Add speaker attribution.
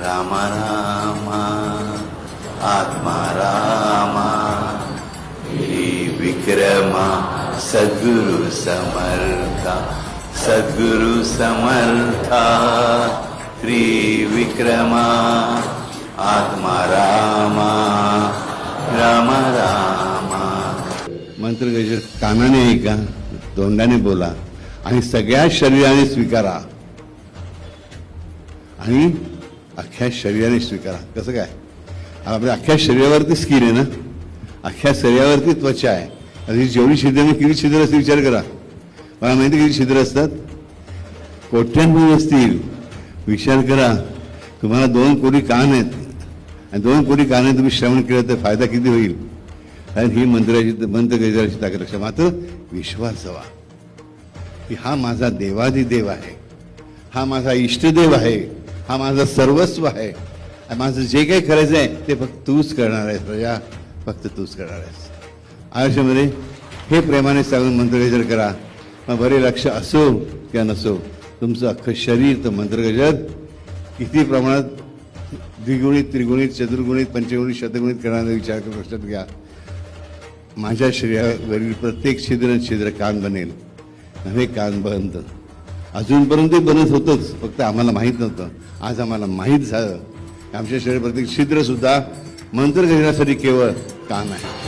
Speaker 1: राम राम आत्मा रामा विक्रमा सद्गुरु समर्था सद्गुरु समर्था श्री विक्रमा आत्मा रामा राम रामा. मंत्र गजर कानाने ऐका, तोंडाने बोला आणि सगळ्या शरीराने स्वीकारा आणि अख्ख्या शरीराने स्वीकारा. कसं काय? आपल्या अख्ख्या शरीरावरती स्किन आहे ना, अख्ख्या शरीरावरती त्वचा आहे. आणि जेवढी छिद्र किती छिद्र असते विचार करा. मला माहिती किती छिद्र असतात? कोट्यांमध्ये असतील. विचार करा, तुम्हाला 2 कोटी कान आहेत आणि 2 कोटी काने तुम्ही श्रवण केलं तर फायदा किती होईल? कारण ही मंत्र गजराची ताकद लक्षात. मात्र विश्वास हवा की हा माझा देवाधिदेव आहे, हा माझा इष्टदेव आहे, हा माझं सर्वस्व आहे. माझं जे काही करायचं आहे ते फक्त तूच करणार आहेस प्रजा, फक्त तूच करणार आहेस. आयुष्यामध्ये हे प्रेमाने सांगून मंत्रगजर करा. मग बरे लक्ष असो किंवा नसो, तुमचं अख्खं शरीर तर मंत्रगजर किती प्रमाणात द्विगुणित, त्रिगुणित, चतुर्गुणित, पंचगुणित, शतगुणित करण्याचा विचार करून लक्षात घ्या. माझ्या शरीरावरील प्रत्येक छिद्र कान बनेल. नव्हे कान बंद. अजूनपर्यंत ते बनत होतंच, फक्त आम्हाला माहीत नव्हतं. आज आम्हाला माहीत झालं. आमच्या शरीर प्रत्येक छिद्र सुद्धा मंत्र गजरासाठी केवळ कान आहे.